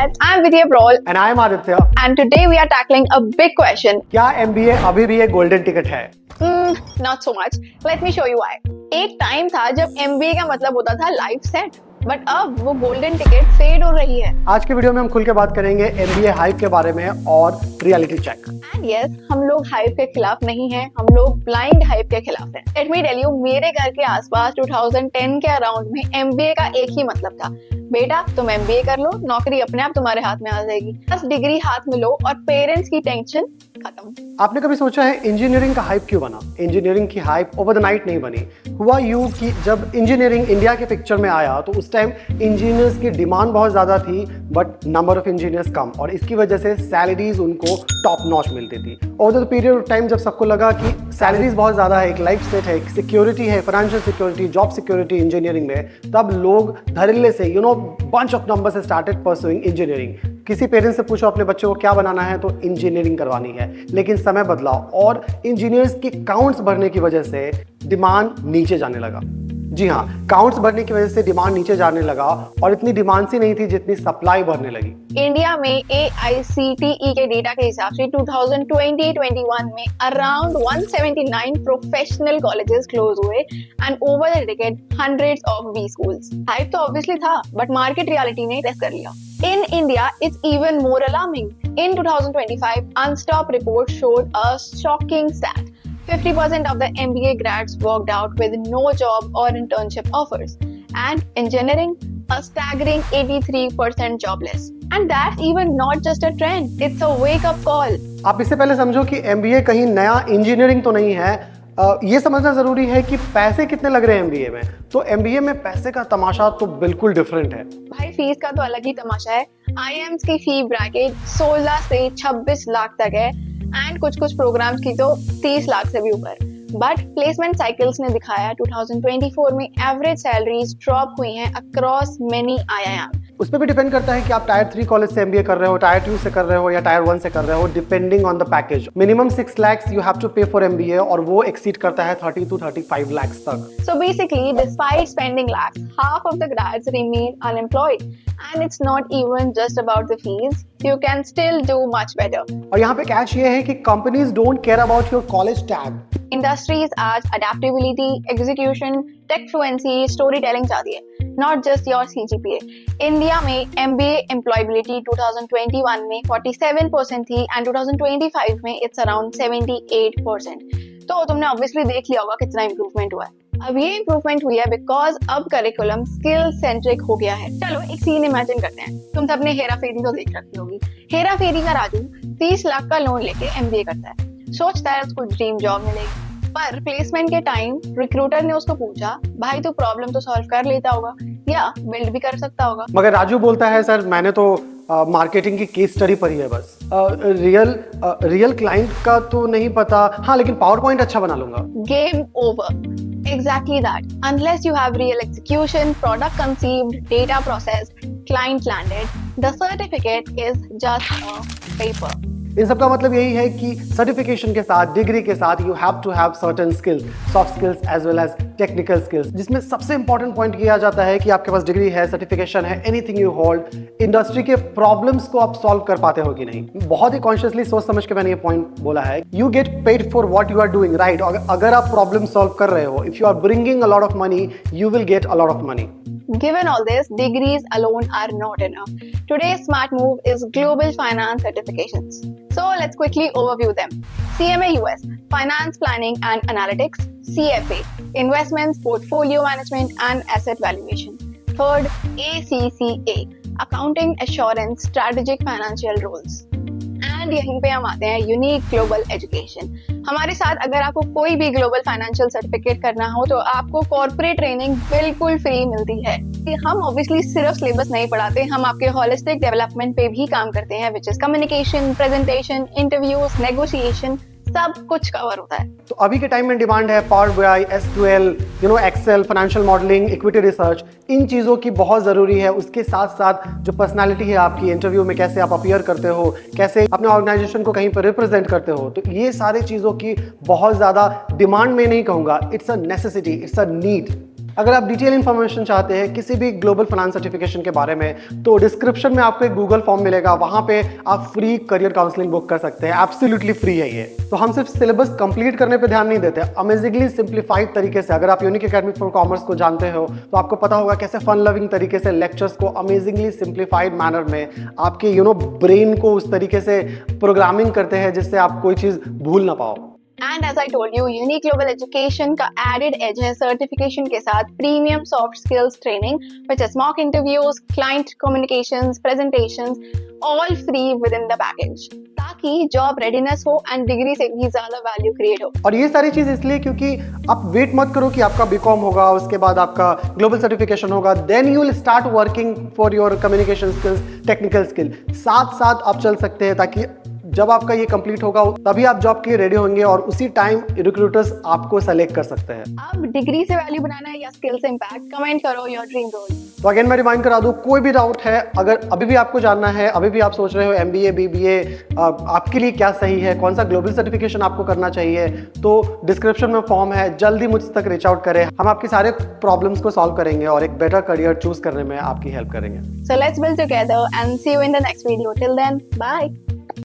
Nayar. I'm Vidya Brawl. And I am Aditya. And today we are tackling a big question. क्या MBA अभी भी एक golden ticket है? Not so much. Let me show you why. एक time था जब MBA का मतलब होता था लाइफ सेट, बट अब वो गोल्डन टिकट फेड हो रही है। आज के वीडियो में हम खुल के बात करेंगे MBA हाइप के बारे में और रियलिटी चेक। एंड यस, हम लोग हाइप के खिलाफ नहीं हैं, हम लोग ब्लाइंड हाइप के खिलाफ हैं। लेट मी टेल यू, मेरे घर के आसपास 2010 के अराउंड में MBA का एक ही मतलब था, बेटा तुम MBA कर लो, नौकरी अपने आप तुम्हारे हाथ में आ जाएगी, बस डिग्री हाथ में लो और पेरेंट्स की टेंशन खत्म। आपने कभी सोचा है इंजीनियरिंग का हाइप क्यों बना? इंजीनियरिंग की हाइप ओवर द नाइट नहीं बनी। हुआ यूं कि जब इंजीनियरिंग इंडिया के पिक्चर में आया तो उस टाइम इंजीनियर्स की डिमांड बहुत ज़्यादा थी बट नंबर ऑफ इंजीनियर्स कम, और इसकी वजह से सैलरीज उनको टॉप नॉच मिलती थी। Over the period of time जब सबको लगा कि सैलरीज बहुत ज़्यादा है, एक लाइफ सेट है, एक सिक्योरिटी है, financial security, job security engineering में, तब लोग धड़ल्ले से बंच ऑफ नंबर से स्टार्टेड परसुइंग इंजीनियरिंग। किसी पेरेंट्स से पूछो अपने बच्चों को क्या बनाना है तो इंजीनियरिंग करवानी है। लेकिन समय बदला और इंजीनियर्स के काउंट्स बढ़ने की वजह से डिमांड नीचे जाने लगा। जी हाँ, काउंट्स बढ़ने की वजह से डिमांड नीचे जाने लगा और इतनी डिमांड सी नहीं थी जितनी सप्लाई बढ़ने लगी। इंडिया में AICTE के डेटा के हिसाब से 2020-21 में अराउंड 179 प्रोफेशनल कॉलेजेस क्लोज हुए and over the decade hundreds of B schools. Hype तो ऑब्वियसली था बट मार्केट रियलिटी ने टेस्ट कर लिया। In India, it's even more alarming. In 2025, Unstop report showed a shocking stat. 50% of the MBA grads walked out with no job or internship offers. And engineering, a staggering 83% jobless. And that's even not just a trend, it's a wake-up call. आप इससे पहले समझो कि MBA कहीं नया engineering तो नहीं है। ये समझना जरूरी है कि पैसे कितने लग रहे हैं MBA में। तो MBA में पैसे का तमाशा तो बिल्कुल डिफरेंट है। भाई फीस का तो अलग ही तमाशा है। IIMs की फी ब्रैकेट 16 से 26 लाख तक है एंड कुछ प्रोग्राम्स की तो 30 लाख से भी ऊपर। बट प्लेसमेंट साइकिल्स ने दिखाया 2024 में एवरेज सैलरीज ड्रॉप हुई हैं अक्रॉस मेनी IIM। उस पर भी डिपेंड करता है कि आप टायर 3 कॉलेज से MBA कर रहे हो, टायर 2 से कर रहे हो या टायर 1 से कर रहे हो, depending on the package. Minimum 6 lakhs you have to pay for MBA और वो एक्सीड करता है 30 to 35 lakhs तक। So basically, despite spending lakhs, half of the grads remain unemployed. And it's not even just about the fees. You can still do much better. और यहाँ पे catch ये है कि companies don't care about your college tag. Industries आज adaptability, execution, tech fluency, storytelling चाहती है, not just your CGPA. India में MBA employability 2021 में 47% थी and 2025 में it's around 78%. तो तुमने obviously देख लिया होगा कितना improvement हुआ है। अब ये इम्प्रूवमेंट हुई है बिकॉज अब करिकुलम स्किल सेंट्रिक हो गया है। चलो एक सीन इमेजिन करते हैं। तुम सबने हेरा फेरी तो देख रखी होगी। हेरा फेरी का राजू 30 लाख का लोन लेके MBA करता है, सोचता है उसको ड्रीम जॉब मिलेगी, पर प्लेसमेंट के टाइम रिक्रूटर ने उसको पूछा, भाई तू प्रॉब्लम तो सॉल्व कर लेता होगा या बिल्ड भी कर सकता होगा। मगर राजू बोलता है सर मैंने तो मार्केटिंग की केस स्टडी पढ़ी है बस, रियल क्लाइंट का तो नहीं पता, हाँ लेकिन पावर पॉइंट अच्छा बना लूंगा। Game over. Exactly that. Unless you have real execution, product conceived, data processed, client landed, the certificate is just a paper. इन सब का मतलब यही है कि सर्टिफिकेशन के साथ, डिग्री के साथ you have to have certain skills, soft skills as well as technical skills, जिसमें सबसे इंपॉर्टेंट पॉइंट किया जाता है कि आपके पास डिग्री है, सर्टिफिकेशन है, एनीथिंग यू होल्ड, इंडस्ट्री के प्रॉब्लम्स को आप सॉल्व कर पाते हो कि नहीं। बहुत ही कॉन्शियसली सोच समझ के मैंने ये पॉइंट बोला है। You get paid for what you are doing, right? अगर आप प्रॉब्लम सॉल्व कर रहे हो, if you are bringing a lot of money, you will get a lot of money. Given all this, degrees alone are not enough. Today's smart move is global finance certifications. So let's quickly overview them. CMA US, Finance Planning and Analytics. CFA, Investments, Portfolio Management and Asset Valuation. Third, ACCA, Accounting Assurance, Strategic Financial Roles. And यहीं पे हम आते हैं unique global education. हमारे साथ अगर आपको कोई भी ग्लोबल फाइनेंशियल सर्टिफिकेट करना हो तो आपको कॉर्पोरेट ट्रेनिंग बिल्कुल फ्री मिलती है। हम ऑब्वियसली सिर्फ सिलेबस नहीं पढ़ाते, हम आपके होलिस्टिक डेवलपमेंट पे भी काम करते हैं, which is communication, presentation, interviews, negotiation, सब कुछ कवर होता है। तो अभी के टाइम में डिमांड है power BI, SQL, Excel, financial modelling, equity research, इन चीज़ों की बहुत ज़रूरी है। उसके साथ साथ जो पर्सनालिटी है आपकी, इंटरव्यू में कैसे आप अपीयर करते हो, कैसे अपने ऑर्गेनाइजेशन को कहीं पर रिप्रेजेंट करते हो, तो ये सारी चीज़ों की बहुत ज़्यादा डिमांड में नहीं कहूँगा, it's a necessity, it's a need. अगर आप डिटेल इन्फॉर्मेशन चाहते हैं किसी भी ग्लोबल फाइनेंस सर्टिफिकेशन के बारे में, तो डिस्क्रिप्शन में आपको एक गूगल फॉर्म मिलेगा, वहां पे आप फ्री करियर काउंसलिंग बुक कर सकते हैं। एब्सोल्युटली फ्री है ये। तो हम सिर्फ सिलेबस कंप्लीट करने पे ध्यान नहीं देते, अमेजिंगली सिंप्लीफाइड तरीके से। अगर आप यूनिक एकेडमी फॉर कॉमर्स को जानते हो तो आपको पता होगा कैसे फन लविंग तरीके से लेक्चर्स को अमेजिंगली सिंप्लीफाइड मैनर में आपके ब्रेन को उस तरीके से प्रोग्रामिंग करते हैं जिससे आप कोई चीज भूल ना पाओ। And as I told you, unique global education का एडेड एज है सर्टिफिकेशन के साथ premium soft skills training, which is mock interviews, client communications, presentations, all free within the package, ताकि जॉब रेडीनेस हो एंड डिग्री से भी ज्यादा value create हो। और ये सारी चीज इसलिए क्योंकि आप वेट मत करो कि आपका बीकॉम होगा, उसके बाद आपका ग्लोबल सर्टिफिकेशन होगा, then you will start working for your communication skills, technical skill. साथ साथ आप चल सकते हैं ताकि जब आपका ये कंप्लीट होगा तभी आप जॉब के लिए रेडी होंगे और उसी टाइम रिक्रूटर्स आपको सेलेक्ट कर सकते हैं। अब डिग्री से वैल्यू बनाना है या स्किल से इम्पैक्ट, कमेंट करो योर ड्रीम रोल। तो अगेन मैं रिमाइंड करा दूं, कोई भी डाउट है, अगर अभी भी आपको जानना है, अभी भी आप सोच रहे हो MBA BBA आपके लिए क्या सही है, कौन सा ग्लोबल सर्टिफिकेशन आपको करना चाहिए, तो डिस्क्रिप्शन में फॉर्म है, जल्दी मुझ तक रीच आउट करें। हम आपके सारे प्रॉब्लम्स को सॉल्व करेंगे और एक बेटर करियर चूज करने में आपकी हेल्प करेंगे। So let's build together and see you in the next video. Till then, bye.